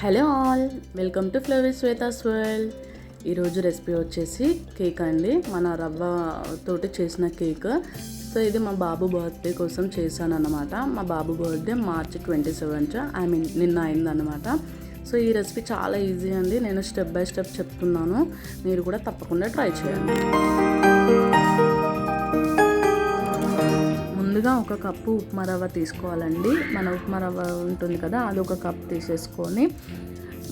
Hello all, welcome to flower Shweta's world. ఈరోజు recipe వచ్చేసి cake అండి. మన రవ్వ తోటి చేసిన కేక్. సో ఇది మా బాబు బర్త్డే కోసం చేశాను అన్నమాట. మా బాబు బర్త్డే March 27th, నిన్న అయిందన్నమాట. సో ఈ రెసిపీ చాలా ఈజీ అండి. నేను స్టెప్ బై స్టెప్ చెప్తున్నాను, మీరు కూడా తప్పకుండా ట్రై చేయండి. ముందుగా ఒక కప్పు ఉప్మా రవ్వ తీసుకోవాలండి. మన ఉప్మా రవ్వ ఉంటుంది కదా, అది ఒక కప్ తీసేసుకొని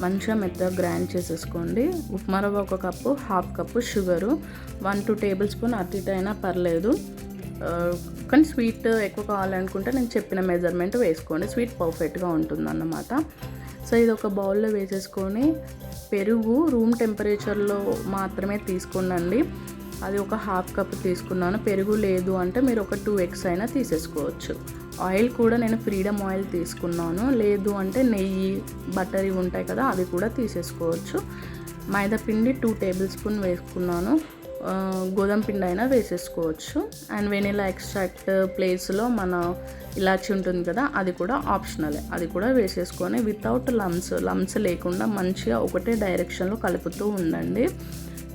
మంచిగా మెత్తగా గ్రైండ్ చేసేసుకోండి. ఉప్మా రవ్వ ఒక cup, half cup sugar, 1 to 2 tablespoons అటు ఇటు అయినా పర్లేదు. కానీ స్వీట్ ఎక్కువ కావాలనుకుంటే నేను చెప్పిన మెజర్మెంట్ వేసుకోండి, స్వీట్ పర్ఫెక్ట్గా ఉంటుందన్నమాట. సో ఇది ఒక బౌల్లో వేసేసుకొని పెరుగు రూమ్ టెంపరేచర్లో మాత్రమే తీసుకోండి. అది ఒక హాఫ్ కప్ తీసుకున్నాను. పెరుగు లేదు అంటే మీరు ఒక 2 eggs అయినా తీసేసుకోవచ్చు. ఆయిల్ కూడా నేను ఫ్రీడమ్ ఆయిల్ తీసుకున్నాను, లేదు అంటే నెయ్యి, బటర్ ఇవి ఉంటాయి కదా, అవి కూడా తీసేసుకోవచ్చు. మైదా పిండి 2 tablespoons వేసుకున్నాను. గోధుమ పిండి అయినా వేసేసుకోవచ్చు. అండ్ వెనిలా ఎక్స్ట్రాక్ట్ ప్లేస్లో మన ఇలాచి ఉంటుంది కదా, అది కూడా ఆప్షనలే, అది కూడా వేసేసుకొని వితౌట్ లమ్స్ లేకుండా మంచిగా ఒకటే డైరెక్షన్లో కలుపుతూ ఉండండి.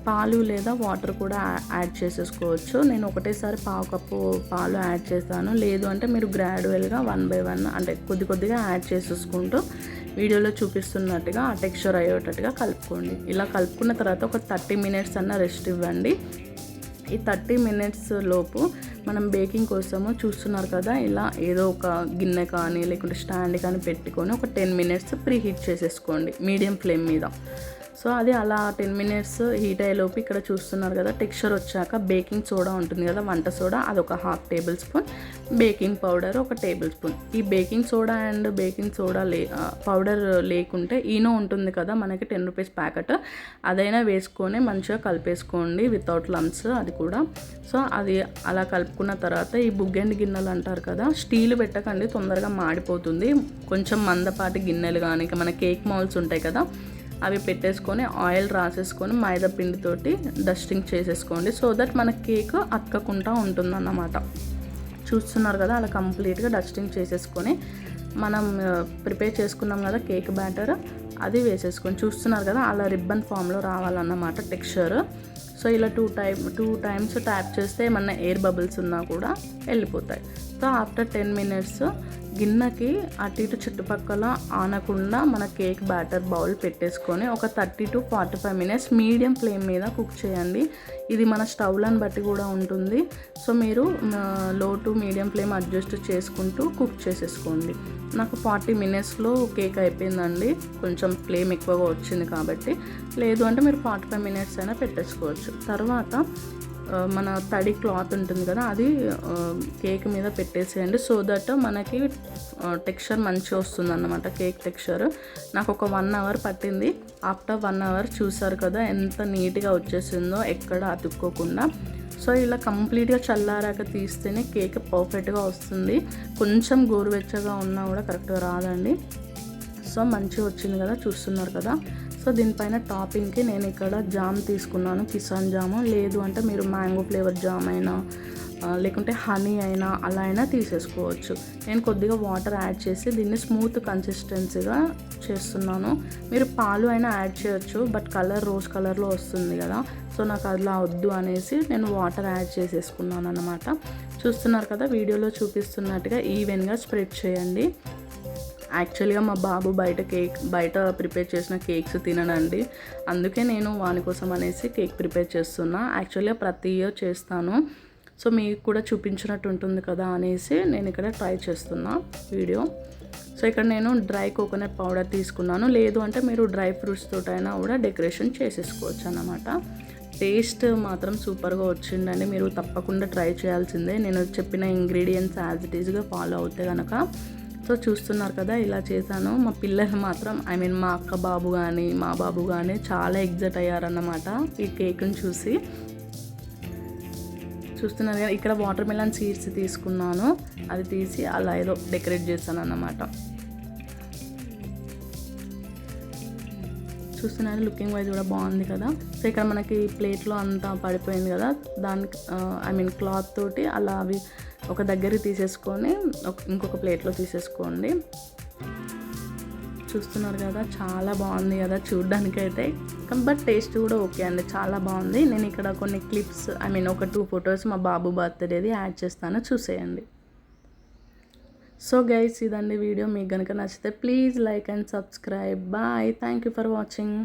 పాలు లేదా వాటర్ కూడా యాడ్ చేసేసుకోవచ్చు. నేను ఒకటేసారి పావు కప్పు పాలు యాడ్ చేస్తాను, లేదు అంటే మీరు గ్రాడ్యువల్గా 1 by 1 అంటే కొద్దిగా యాడ్ చేసేసుకుంటూ వీడియోలో చూపిస్తున్నట్టుగా ఆ టెక్స్చర్ అయ్యేటట్టుగా కలుపుకోండి. ఇలా కలుపుకున్న తర్వాత ఒక 30 minutes అన్న రెస్ట్ ఇవ్వండి. ఈ 30 minutes లోపు మనం బేకింగ్ కోసము చూస్తున్నారు కదా, ఇలా ఏదో ఒక గిన్నె కానీ లేకుంటే స్టాండ్ కానీ పెట్టుకొని ఒక 10 minutes ప్రీ హీట్ చేసేసుకోండి మీడియం ఫ్లేమ్ మీద. సో అది అలా 10 minutes హీట్ అయ్యేలోపు ఇక్కడ చూస్తున్నారు కదా, టెక్స్చర్ వచ్చాక బేకింగ్ సోడా ఉంటుంది కదా, వంట సోడా, అది ఒక 1/2 tablespoon, బేకింగ్ పౌడర్ 1 tablespoon. ఈ baking soda and baking soda powder లేకుంటే ఈనో ఉంటుంది కదా మనకి 10 rupees ప్యాకెట్, అదైనా వేసుకొని మంచిగా కలిపేసుకోండి వితౌట్ లమ్స్ అది కూడా. సో అది అలా కలుపుకున్న తర్వాత ఈ బుగ్గెండ్ గిన్నెలు అంటారు కదా, స్టీల్ పెట్టకండి, తొందరగా మాడిపోతుంది. కొంచెం మందపాటి గిన్నెలు కానీ మన కేక్ మౌల్స్ ఉంటాయి కదా, అవి పెట్టేసుకొని ఆయిల్ రాసేసుకొని మైదా పిండితోటి డస్టింగ్ చేసేసుకోండి. సో దట్ మన కేక్ అక్కకుండా ఉంటుందన్నమాట. చూస్తున్నారు కదా, అలా కంప్లీట్గా డస్టింగ్ చేసేసుకొని మనం ప్రిపేర్ చేసుకున్నాం కదా కేక్ బ్యాటర్, అది వేసేసుకొని చూస్తున్నారు కదా, అలా రిబ్బన్ ఫామ్లో రావాలన్నమాట టెక్స్చర్. సో ఇలా 2 times ట్యాప్ చేస్తే ఏమన్నా ఎయిర్ బబుల్స్ ఉన్నా కూడా వెళ్ళిపోతాయి. సో ఆఫ్టర్ 10 minutes గిన్నెకి అటు ఇటు చుట్టుపక్కల ఆనకుండా మన కేక్ బ్యాటర్ బౌల్ పెట్టేసుకొని ఒక 30 to 45 minutes మీడియం ఫ్లేమ్ మీద కుక్ చేయండి. ఇది మన స్టవ్లను బట్టి కూడా ఉంటుంది. సో మీరు లో టు మీడియం ఫ్లేమ్ అడ్జస్ట్ చేసుకుంటూ కుక్ చేసేసుకోండి. నాకు 40 minutesలో కేక్ అయిపోయిందండి, కొంచెం ఫ్లేమ్ ఎక్కువగా వచ్చింది కాబట్టి. లేదు అంటే మీరు 45 minutes అయినా పెట్టేసుకోవచ్చు. తర్వాత మన తడి క్లాత్ ఉంటుంది కదా, అది కేక్ మీద పెట్టేసేయండి. సో దట్ మనకి టెక్స్చర్ మంచిగా వస్తుంది అన్నమాట, కేక్ టెక్స్చర్. నాకు ఒక 1 hour పట్టింది. ఆఫ్టర్ 1 hour చూసారు కదా ఎంత నీట్గా వచ్చేసిందో, ఎక్కడ అతుక్కోకుండా. సో ఇలా కంప్లీట్గా చల్లారాక తీస్తేనే కేక్ పర్ఫెక్ట్గా వస్తుంది. కొంచెం గోరువెచ్చగా ఉన్నా కూడా కరెక్ట్గా రాదండి. సో మంచిగా వచ్చింది కదా, చూస్తున్నారు కదా. సో దీనిపైన టాపింగ్కి నేను ఇక్కడ జామ్ తీసుకున్నాను, కిసాన్ జాము, లేదు అంటే మీరు మ్యాంగో ఫ్లేవర్ జామ్ అయినా లేకుంటే హనీ అయినా అలా అయినా తీసేసుకోవచ్చు. నేను కొద్దిగా వాటర్ యాడ్ చేసి దీన్ని స్మూత్ కన్సిస్టెన్సీగా చేస్తున్నాను. మీరు పాలు అయినా యాడ్ చేయొచ్చు, బట్ కలర్ రోజ్ కలర్లో వస్తుంది కదా, సో నాకు అలా వద్దు అనేసి నేను వాటర్ యాడ్ చేసేసుకున్నాను అన్నమాట. చూస్తున్నారు కదా, వీడియోలో చూపిస్తున్నట్టుగా ఈవెన్గా స్ప్రెడ్ చేయండి. యాక్చువల్గా మా బాబు బయట ప్రిపేర్ చేసిన కేక్స్ తినడండి, అందుకే నేను వాని కోసం అనేసి కేక్ ప్రిపేర్ చేస్తున్నా. యాక్చువల్గా ప్రతి ఇయర్ చేస్తాను, సో మీకు కూడా చూపించినట్టు ఉంటుంది కదా అనేసి నేను ఇక్కడ ట్రై చేస్తున్నా వీడియో. సో ఇక్కడ నేను డ్రై కోకోనట్ పౌడర్ తీసుకున్నాను, లేదు అంటే మీరు డ్రై ఫ్రూట్స్ తోటైనా కూడా డెకరేషన్ చేసేసుకోవచ్చు అన్నమాట. టేస్ట్ మాత్రం సూపర్గా వచ్చిందండి, మీరు తప్పకుండా ట్రై చేయాల్సిందే. నేను చెప్పిన ఇంగ్రీడియంట్స్ యాజ్ ఇట్ ఈజ్గా ఫాలో అవుతే కనుక. సో చూస్తున్నారు కదా, ఇలా చేశాను. మా పిల్లలు మాత్రం మా అక్క బాబు కానీ మా బాబు కానీ చాలా ఎగ్జైట్ అయ్యారన్నమాట ఈ కేక్ని చూసి. చూస్తున్నారు కదా, ఇక్కడ వాటర్ మెలన్ సీడ్స్ తీసుకున్నాను, అది తీసి అలా ఏదో డెకరేట్ చేశాను అన్నమాట. చూస్తున్నారు, లుకింగ్ వైజ్ కూడా బాగుంది కదా. సో ఇక్కడ మనకి ప్లేట్లో అంతా పడిపోయింది కదా, దానికి క్లాత్ తోటి అలా అవి ఒక దగ్గరికి తీసేసుకొని ఇంకొక ప్లేట్లో తీసేసుకోండి. చూస్తున్నారు కదా, చాలా బాగుంది కదా చూడ్డానికైతే. బట్ టేస్ట్ కూడా ఓకే అండి, చాలా బాగుంది. నేను ఇక్కడ కొన్ని క్లిప్స్ ఒక 2 ఫొటోస్ మా బాబు బర్త్డేది యాడ్ చేస్తాను, చూసేయండి. సో గైస్, ఇదండి వీడియో. మీకు కనుక నచ్చితే please like and subscribe. Bye, thank you for watching.